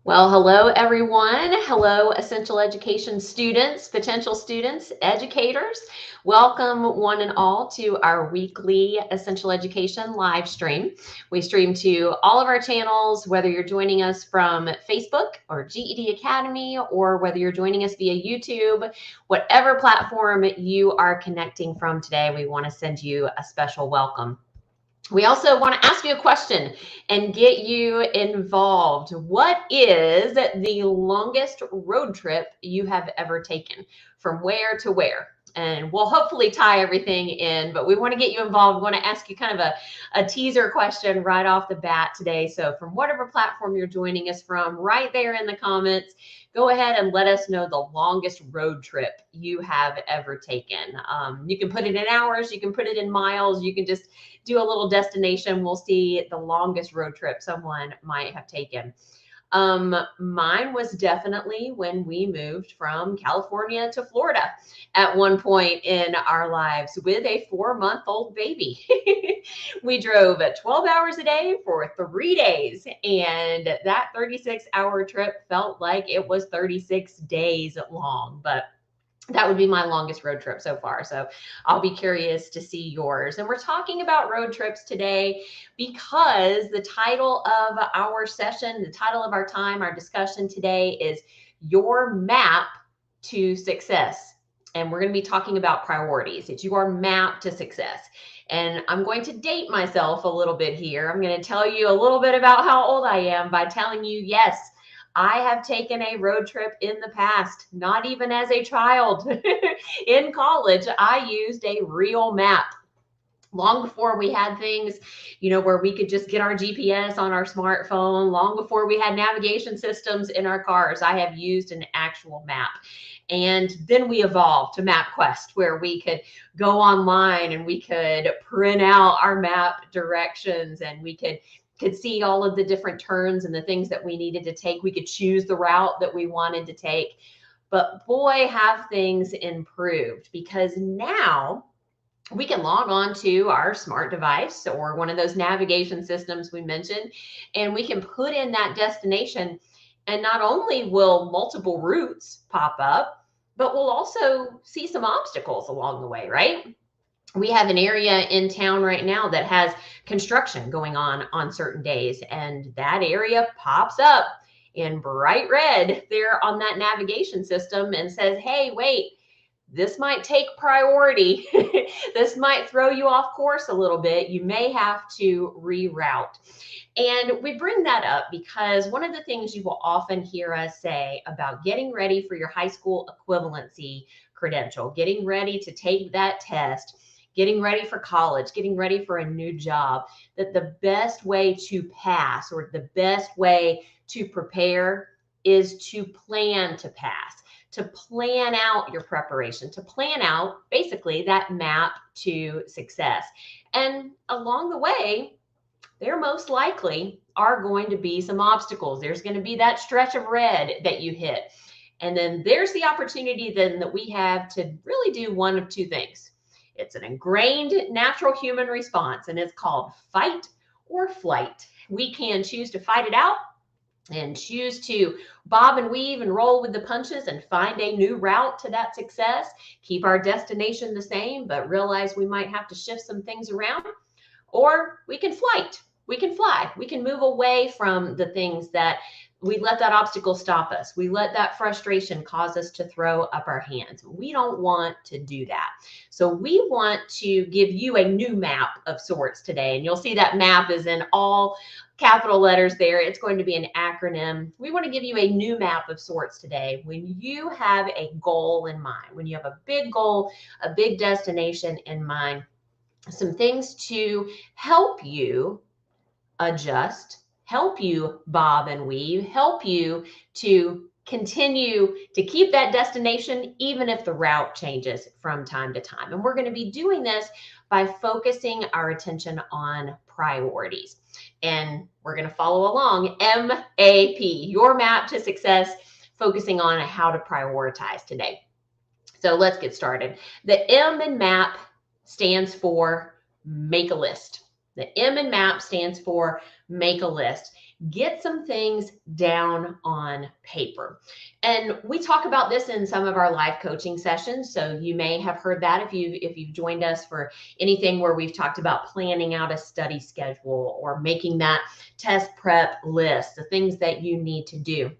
Well, hello, everyone. Hello, essential education students, potential students, educators. Welcome, one and all, to our weekly essential education live stream. We stream to all of our channels, whether you're joining us from Facebook or GED Academy, or whether you're joining us via YouTube, whatever platform you are connecting from today, we want to send you a special welcome. We also want to ask you a question and get you involved. What is the longest road trip you have ever taken? From where to where? And we'll hopefully tie everything in, but we want to get you involved. We want to ask you kind of a teaser question right off the bat today. So from whatever platform you're joining us from, right there in the comments, go ahead and let us know the longest road trip you have ever taken. You can put it in hours, you can put it in miles, you can just do a little destination. We'll see the longest road trip someone might have taken. Mine was definitely when we moved from California to Florida at one point in our lives with a 4-month-old baby. We drove 12 hours a day for 3 days, and that 36-hour trip felt like it was 36 days long, but that would be my longest road trip so far. So I'll be curious to see yours. And we're talking about road trips today because the title of our session, the title of our time, our discussion today is Your Map to Success. And we're going to be talking about priorities. It's your map to success. And I'm going to date myself a little bit here. I'm going to tell you a little bit about how old I am by telling you, yes, I have taken a road trip in the past, not even as a child. In college, I used a real map. Long before we had things, where we could just get our GPS on our smartphone, long before we had navigation systems in our cars, I have used an actual map. And then we evolved to MapQuest, where we could go online and we could print out our map directions, and we could see all of the different turns and the things that we needed to take. We could choose the route that we wanted to take. But boy, have things improved, because now we can log on to our smart device or one of those navigation systems we mentioned, and we can put in that destination. And not only will multiple routes pop up, but we'll also see some obstacles along the way, right? We have an area in town right now that has construction going on certain days, and that area pops up in bright red there on that navigation system and says, hey, wait, this might take priority. This might throw you off course a little bit. You may have to reroute. And we bring that up because one of the things you will often hear us say about getting ready for your high school equivalency credential, getting ready to take that test, getting ready for college, getting ready for a new job, that the best way to pass or the best way to prepare is to plan to pass, to plan out your preparation, to plan out basically that map to success. And along the way, there most likely are going to be some obstacles. There's going to be that stretch of red that you hit. And then there's the opportunity then that we have to really do one of two things. It's an ingrained natural human response, and it's called fight or flight. We can choose to fight it out and choose to bob and weave and roll with the punches and find a new route to that success, keep our destination the same, but realize we might have to shift some things around. Or we can flight. We can fly. We can move away from the things that we let that obstacle stop us. We let that frustration cause us to throw up our hands. We don't want to do that. So we want to give you a new map of sorts today. And you'll see that map is in all capital letters there. It's going to be an acronym. We want to give you a new map of sorts today. When you have a goal in mind, when you have a big goal, a big destination in mind, some things to help you adjust, help you bob and weave, help you to continue to keep that destination, even if the route changes from time to time. And we're going to be doing this by focusing our attention on priorities. And we're going to follow along MAP, your map to success, focusing on how to prioritize today. So let's get started. The M in MAP stands for make a list. The M in MAP stands for make a list. Get some things down on paper. And we talk about this in some of our live coaching sessions. So you may have heard that if you've joined us for anything where we've talked about planning out a study schedule or making that test prep list, the things that you need to do.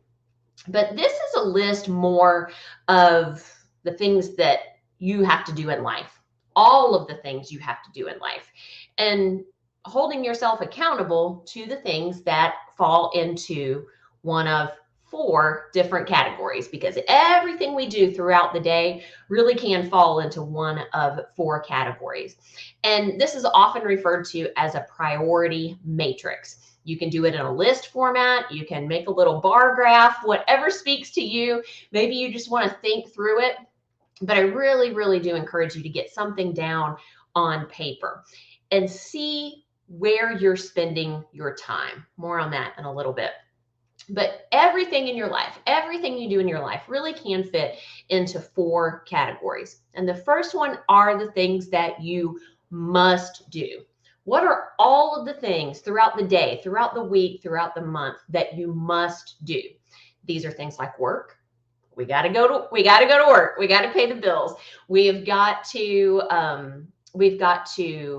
But this is a list more of the things that you have to do in life, all of the things you have to do in life, and holding yourself accountable to the things that fall into one of 4 different categories, because everything we do throughout the day really can fall into one of 4 categories. And this is often referred to as a priority matrix. You can do it in a list format. You can make a little bar graph, whatever speaks to you. Maybe you just want to think through it. But I really, really do encourage you to get something down on paper and see where you're spending your time. More on that in a little bit. But everything in your life, everything you do in your life really can fit into 4 categories. And the first one are the things that you must do. What are all of the things throughout the day, throughout the week, throughout the month that you must do? These are things like work. We got to go to work. We got to pay the bills. We've got to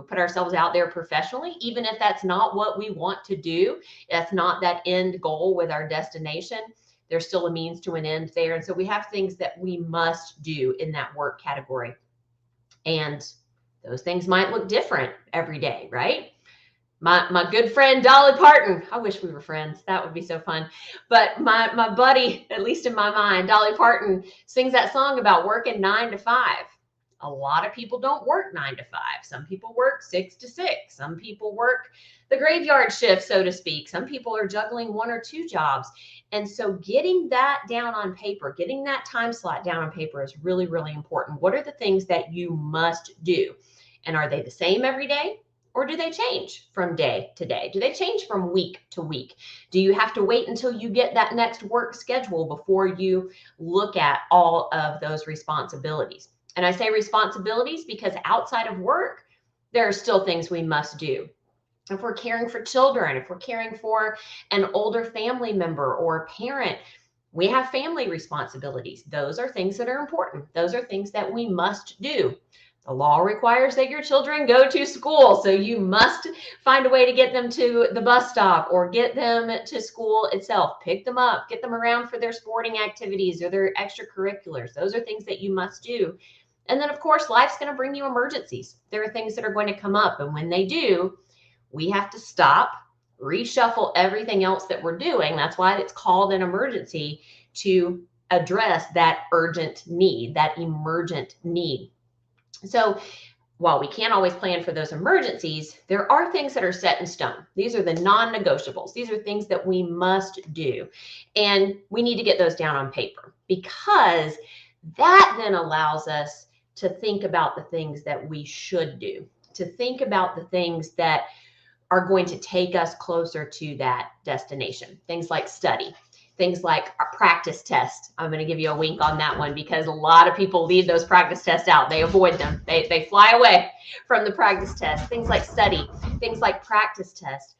put ourselves out there professionally, even if that's not what we want to do. That's not that end goal with our destination. There's still a means to an end there. And so we have things that we must do in that work category. And those things might look different every day, right? My good friend Dolly Parton, I wish we were friends. That would be so fun. But my buddy, at least in my mind, Dolly Parton sings that song about working 9 to 5. A lot of people don't work 9 to 5. Some people work 6 to 6. Some people work the graveyard shift, so to speak. Some people are juggling 1 or 2 jobs. And so getting that down on paper, getting that time slot down on paper is really, really important. What are the things that you must do? And are they the same every day? Or do they change from day to day? Do they change from week to week? Do you have to wait until you get that next work schedule before you look at all of those responsibilities? And I say responsibilities because outside of work, there are still things we must do. If we're caring for children, if we're caring for an older family member or parent, we have family responsibilities. Those are things that are important. Those are things that we must do. The law requires that your children go to school, so you must find a way to get them to the bus stop or get them to school itself. Pick them up, get them around for their sporting activities or their extracurriculars. Those are things that you must do. And then, of course, life's going to bring you emergencies. There are things that are going to come up, and when they do, we have to stop, reshuffle everything else that we're doing. That's why it's called an emergency, to address that urgent need, that emergent need. So while we can't always plan for those emergencies, there are things that are set in stone. These are the non-negotiables. These are things that we must do. And we need to get those down on paper, because that then allows us to think about the things that we should do, to think about the things that are going to take us closer to that destination. Things like study. Things like a practice test. I'm going to give you a wink on that one, because a lot of people leave those practice tests out. They avoid them. They fly away from the practice test. Things like study, things like practice test,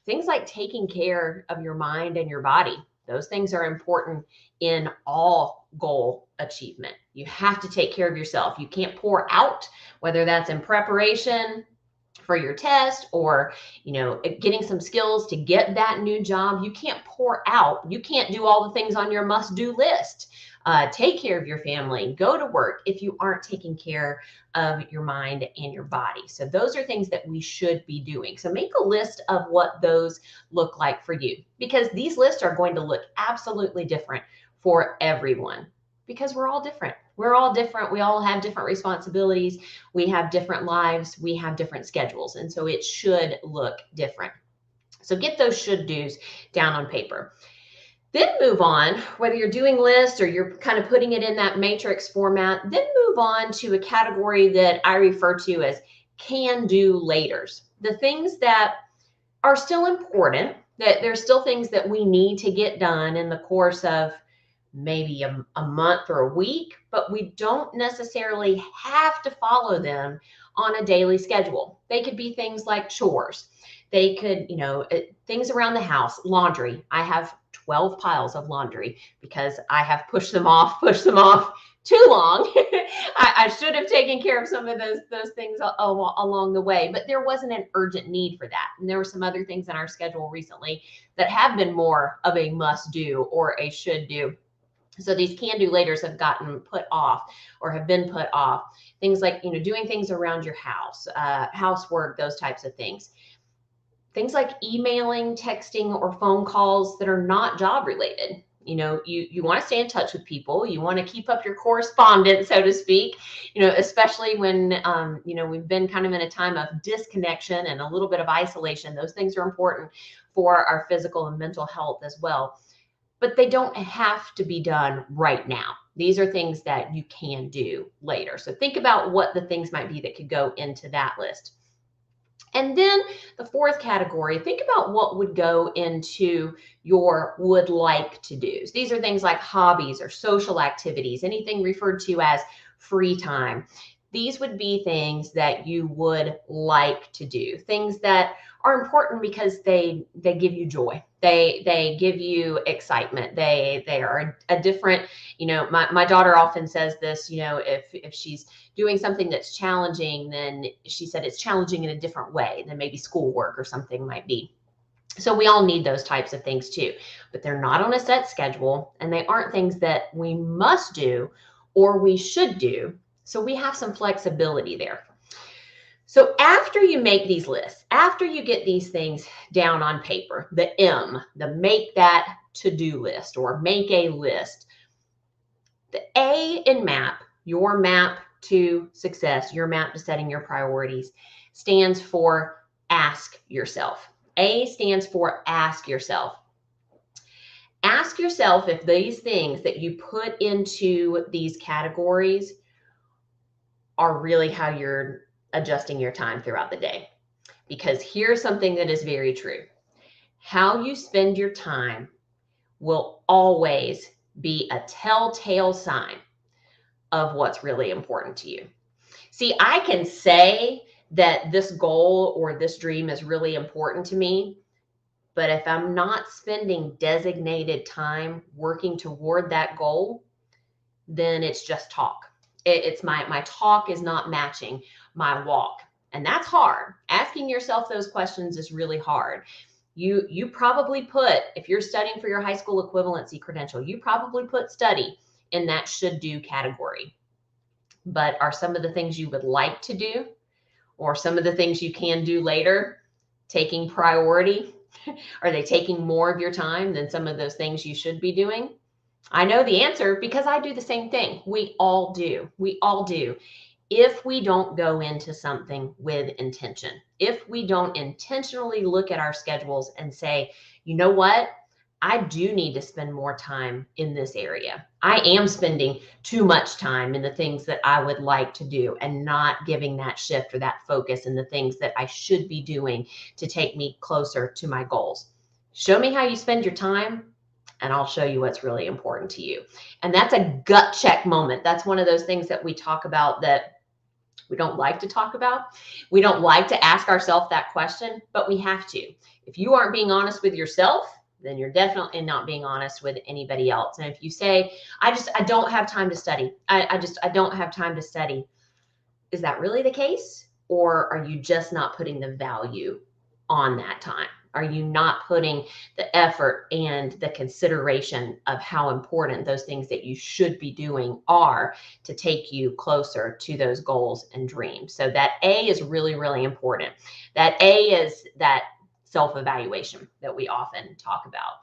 things like taking care of your mind and your body. Those things are important in all goal achievement. You have to take care of yourself. You can't pour out, whether that's in preparation for your test or, getting some skills to get that new job. You can't pour out. You can't do all the things on your must-do list. Take care of your family, go to work if you aren't taking care of your mind and your body. So those are things that we should be doing. So make a list of what those look like for you, because these lists are going to look absolutely different for everyone, because we're all different. We're all different. We all have different responsibilities. We have different lives. We have different schedules. And so it should look different. So get those should do's down on paper. Then move on, whether you're doing lists or you're kind of putting it in that matrix format, then move on to a category that I refer to as can-do laters. The things that are still important, that there's still things that we need to get done in the course of maybe a month or a week, but we don't necessarily have to follow them on a daily schedule. They could be things like chores. They could, things around the house, laundry. I have 12 piles of laundry because I have pushed them off too long. I should have taken care of some of those things along the way, but there wasn't an urgent need for that. And there were some other things in our schedule recently that have been more of a must do or a should do. So these can do laters have gotten put off or have been put off. Things like, doing things around your house, housework, those types of things. Things like emailing, texting, or phone calls that are not job related. You want to stay in touch with people. You want to keep up your correspondence, so to speak, especially when, we've been kind of in a time of disconnection and a little bit of isolation. Those things are important for our physical and mental health as well. But they don't have to be done right now. These are things that you can do later. So think about what the things might be that could go into that list. And then the fourth category, think about what would go into your would like to do. These are things like hobbies or social activities, anything referred to as free time. These would be things that you would like to do, things that are important because they give you joy. They give you excitement. They are a different, my daughter often says this, if she's doing something that's challenging, then she said it's challenging in a different way than maybe schoolwork or something might be. So we all need those types of things too, but they're not on a set schedule and they aren't things that we must do or we should do. So we have some flexibility there. So after you make these lists, after you get these things down on paper, the M, the make that to-do list or make a list, the A in MAP, your map to success, your map to setting your priorities, stands for ask yourself. A stands for ask yourself. Ask yourself if these things that you put into these categories are really how you're adjusting your time throughout the day. Because here's something that is very true. How you spend your time will always be a telltale sign of what's really important to you. See, I can say that this goal or this dream is really important to me, but if I'm not spending designated time working toward that goal, then it's just talk. It's my talk is not matching my walk. And that's hard. Asking yourself those questions is really hard. You probably put, if you're studying for your high school equivalency credential, you probably put study in that should do category. But are some of the things you would like to do or some of the things you can do later taking priority? Are they taking more of your time than some of those things you should be doing? I know the answer because I do the same thing. We all do. We all do. If we don't go into something with intention, if we don't intentionally look at our schedules and say, you know what? I do need to spend more time in this area. I am spending too much time in the things that I would like to do and not giving that shift or that focus in the things that I should be doing to take me closer to my goals. Show me how you spend your time and I'll show you what's really important to you. And that's a gut check moment. That's one of those things that we talk about that we don't like to talk about. We don't like to ask ourselves that question, but we have to. If you aren't being honest with yourself, then you're definitely not being honest with anybody else. And if you say, I don't have time to study. I don't have time to study. Is that really the case? Or are you just not putting the value on that time? Are you not putting the effort and the consideration of how important those things that you should be doing are to take you closer to those goals and dreams? So that A is really, really important. That A is that self-evaluation that we often talk about.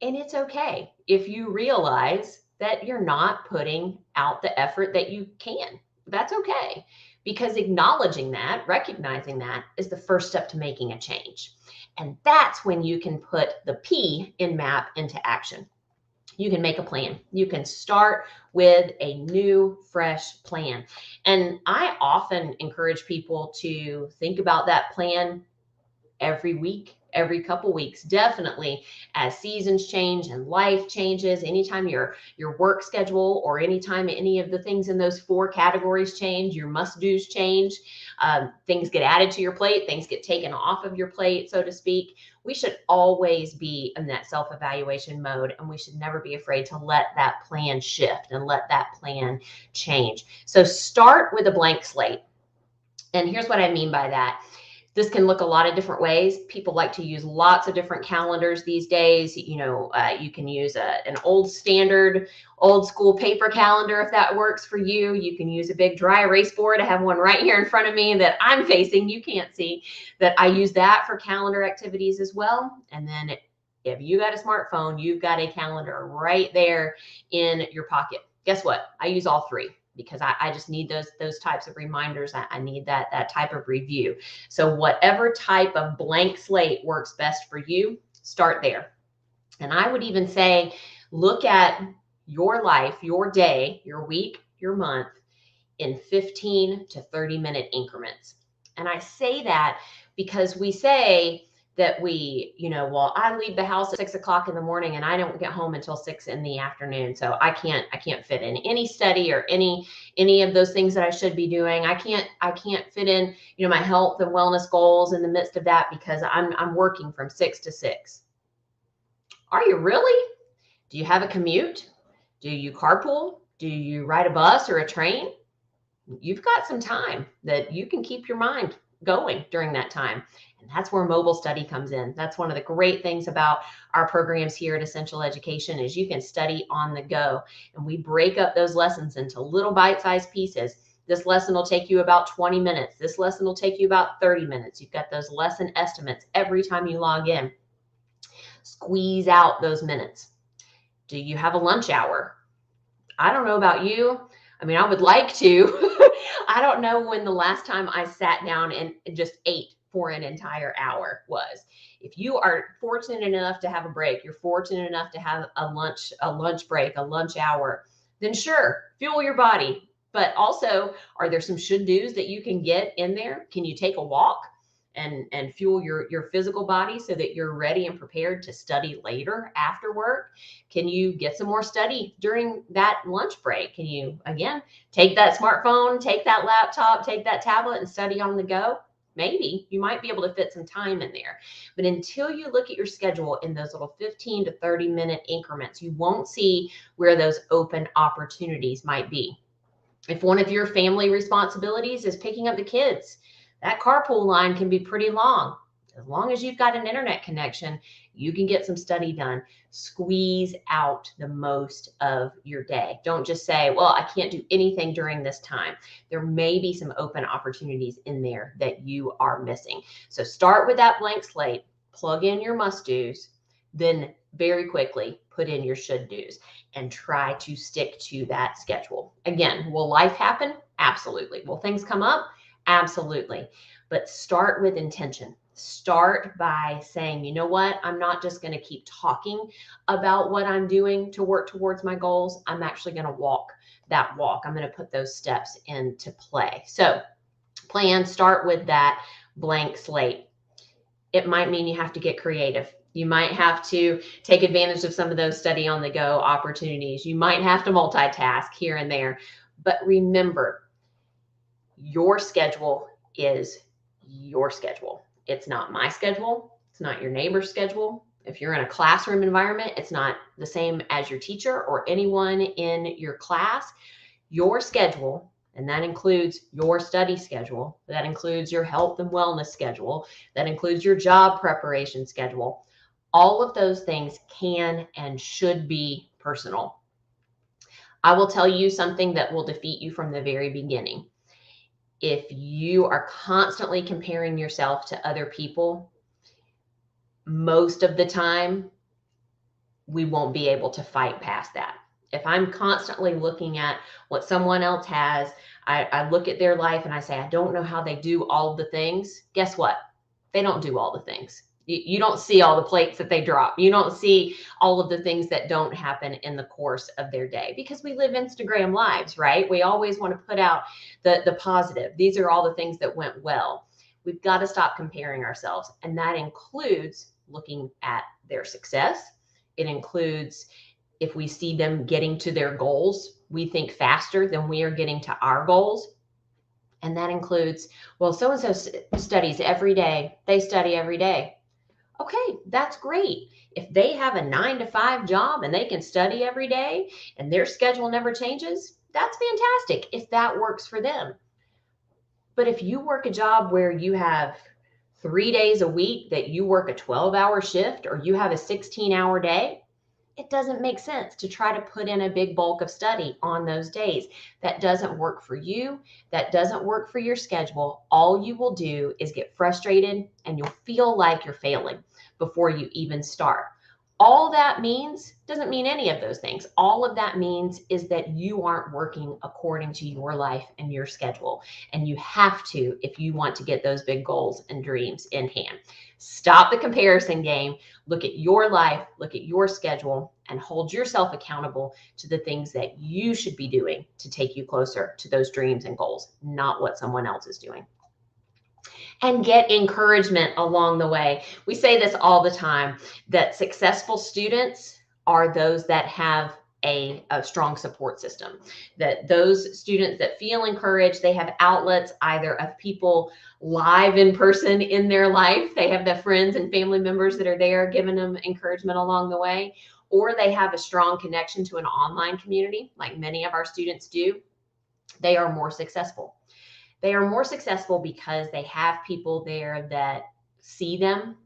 And it's okay if you realize that you're not putting out the effort that you can. That's okay, because acknowledging that, recognizing that is the first step to making a change. And that's when you can put the P in MAP into action. You can make a plan. You can start with a new, fresh plan. And I often encourage people to think about that plan every week, every couple weeks, definitely, as seasons change and life changes. Anytime your work schedule or anytime any of the things in those 4 categories change, your must-dos change, things get added to your plate, things get taken off of your plate, so to speak. We should always be in that self-evaluation mode, and we should never be afraid to let that plan shift and let that plan change. So start with a blank slate. And here's what I mean by that. This can look a lot of different ways. People like to use lots of different calendars these days. You know, you can use an old standard, old school paper calendar if that works for you. You can use a big dry erase board. I have one right here in front of me that I'm facing. You can't see that. I use that for calendar activities as well. And then if you got a smartphone, you've got a calendar right there in your pocket. Guess what? I use all 3. Because I just need those types of reminders. I need that type of review. So whatever type of blank slate works best for you, start there. And I would even say, look at your life, your day, your week, your month in 15 to 30-minute increments. And I say that because we say that well, I leave the house at 6 o'clock in the morning and I don't get home until 6 in the afternoon. So I can't fit in any study or any of those things that I should be doing. I can't fit in, my health and wellness goals in the midst of that because I'm working from 6 to 6. Are you really? Do you have a commute? Do you carpool? Do you ride a bus or a train? You've got some time that you can keep your mind going during that time. And that's where mobile study comes in. That's one of the great things about our programs here at Essential Education is you can study on the go. And we break up those lessons into little bite-sized pieces. This lesson will take you about 20 minutes. This lesson will take you about 30 minutes. You've got those lesson estimates every time you log in. Squeeze out those minutes. Do you have a lunch hour? I don't know about you. I mean, I would like to. I don't know when the last time I sat down and just ate for an entire hour was. If you are fortunate enough to have a break, you're fortunate enough to have a lunch break, a lunch hour, then sure, fuel your body. But also, are there some should do's that you can get in there? Can you take a walk and fuel your physical body so that you're ready and prepared to study later after work? Can you get some more study during that lunch break? Can you, again, take that smartphone, take that laptop, take that tablet and study on the go? Maybe you might be able to fit some time in there. But until you look at your schedule in those little 15 to 30-minute increments, you won't see where those open opportunities might be. If one of your family responsibilities is picking up the kids, that carpool line can be pretty long. As long as you've got an internet connection, you can get some study done. Squeeze out the most of your day. Don't just say, well, I can't do anything during this time. There may be some open opportunities in there that you are missing. So start with that blank slate, plug in your must-dos, then very quickly put in your should-dos and try to stick to that schedule. Again, will life happen? Absolutely. Will things come up? Absolutely. But start with intention. Start by saying, you know what? I'm not just going to keep talking about what I'm doing to work towards my goals. I'm actually going to walk that walk. I'm going to put those steps into play. So start with that blank slate. It might mean you have to get creative. You might have to take advantage of some of those study on the go opportunities. You might have to multitask here and there. But remember, your schedule is your schedule. It's not my schedule. It's not your neighbor's schedule. If you're in a classroom environment, it's not the same as your teacher or anyone in your class. Your schedule, and that includes your study schedule, that includes your health and wellness schedule, that includes your job preparation schedule. All of those things can and should be personal. I will tell you something that will defeat you from the very beginning. If you are constantly comparing yourself to other people, most of the time, we won't be able to fight past that. If I'm constantly looking at what someone else has, I look at their life and I say, I don't know how they do all of the things. Guess what? They don't do all the things. You don't see all the plates that they drop. You don't see all of the things that don't happen in the course of their day because we live Instagram lives, right? We always want to put out the positive. These are all the things that went well. We've got to stop comparing ourselves. And that includes looking at their success. It includes if we see them getting to their goals, we think faster than we are getting to our goals. And that includes, well, so-and-so studies every day. They study every day. Okay, that's great. If they have a 9-to-5 job and they can study every day and their schedule never changes, that's fantastic if that works for them. But if you work a job where you have 3 days a week that you work a 12-hour shift, or you have a 16-hour day, it doesn't make sense to try to put in a big bulk of study on those days. That doesn't work for you. That doesn't work for your schedule. All you will do is get frustrated and you'll feel like you're failing before you even start. All that means doesn't mean any of those things. All of that means is that you aren't working according to your life and your schedule. And you have to if you want to get those big goals and dreams in hand. Stop the comparison game. Look at your life, look at your schedule, and hold yourself accountable to the things that you should be doing to take you closer to those dreams and goals, not what someone else is doing. And get encouragement along the way. We say this all the time, that successful students are those that have a strong support system, that those students that feel encouraged, they have outlets either of people live in person in their life, they have their friends and family members that are there giving them encouragement along the way, or they have a strong connection to an online community like many of our students do. They are more successful. They are more successful because they have people there that see them.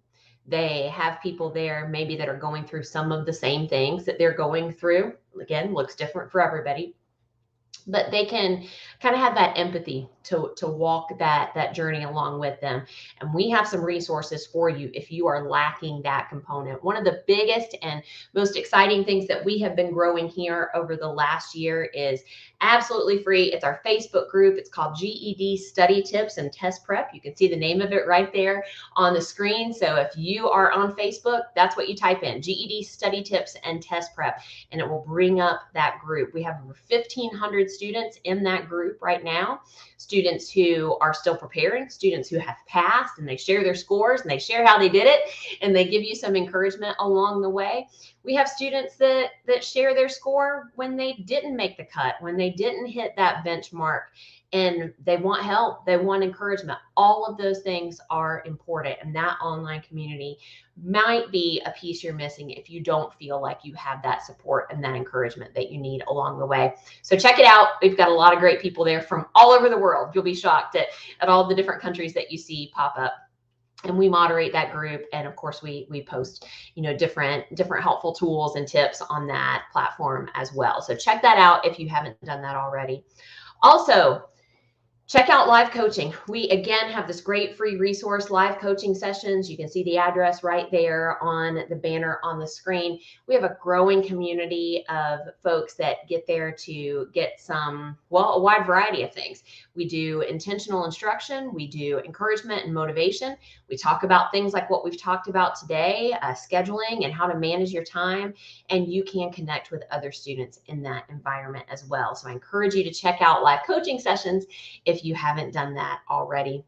They have people there maybe that are going through some of the same things that they're going through. Again, looks different for everybody. But they can kind of have that empathy to walk that journey along with them. And we have some resources for you if you are lacking that component. One of the biggest and most exciting things that we have been growing here over the last year is absolutely free. It's our Facebook group. It's called GED Study Tips and Test Prep. You can see the name of it right there on the screen. So if you are on Facebook, that's what you type in, GED Study Tips and Test Prep, and it will bring up that group. We have over 1,500 students in that group right now. Students who are still preparing, students who have passed, and they share their scores and they share how they did it, and they give you some encouragement along the way. We have students that share their score when they didn't make the cut, when they didn't hit that benchmark, and they want help, they want encouragement. All of those things are important, and that online community might be a piece you're missing if you don't feel like you have that support and that encouragement that you need along the way. So check it out. We've got a lot of great people there from all over the world. You'll be shocked at all the different countries that you see pop up. And we moderate that group, and of course we post different helpful tools and tips on that platform as well. So check that out if you haven't done that already. Also, check out live coaching. We again have this great free resource, live coaching sessions. You can see the address right there on the banner on the screen. We have a growing community of folks that get there to get some, well, a wide variety of things. We do intentional instruction. We do encouragement and motivation. We talk about things like what we've talked about today, scheduling and how to manage your time. And you can connect with other students in that environment as well. So I encourage you to check out live coaching sessions if you haven't done that already.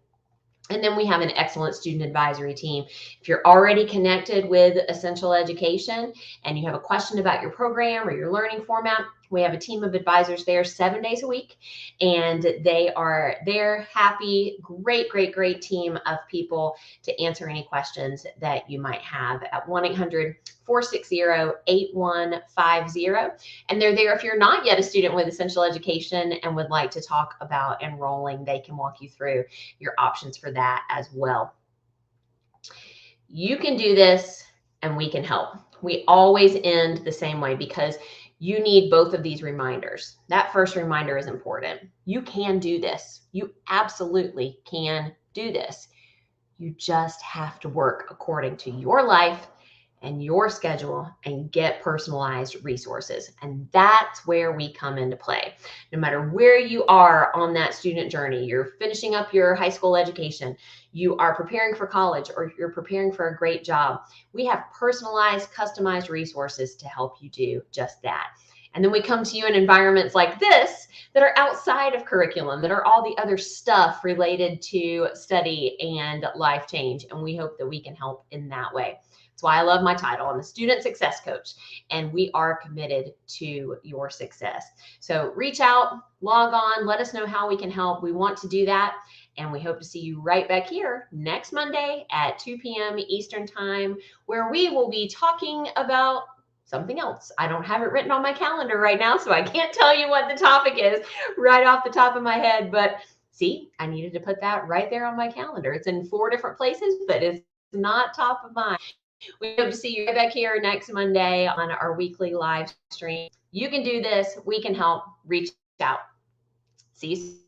And then we have an excellent student advisory team. If you're already connected with Essential Education and you have a question about your program or your learning format, we have a team of advisors there 7 days a week, and they're happy, great team of people to answer any questions that you might have at 1-800-460-8150. And they're there if you're not yet a student with Essential Education and would like to talk about enrolling. They can walk you through your options for that as well. You can do this and we can help. We always end the same way because you need both of these reminders. That first reminder is important. You can do this. You absolutely can do this. You just have to work according to your life and your schedule and get personalized resources. And that's where we come into play. No matter where you are on that student journey, you're finishing up your high school education, you are preparing for college, or you're preparing for a great job, we have personalized, customized resources to help you do just that. And then we come to you in environments like this that are outside of curriculum, that are all the other stuff related to study and life change. And we hope that we can help in that way. That's why I love my title. I'm a student success coach, and we are committed to your success. So reach out, log on, let us know how we can help. We want to do that. And we hope to see you right back here next Monday at 2 p.m. Eastern Time, where we will be talking about something else. I don't have it written on my calendar right now, so I can't tell you what the topic is right off the top of my head. But see, I needed to put that right there on my calendar. It's in 4 different places, but it's not top of mind. We hope to see you right back here next Monday on our weekly live stream. You can do this. We can help. Reach out. See you soon.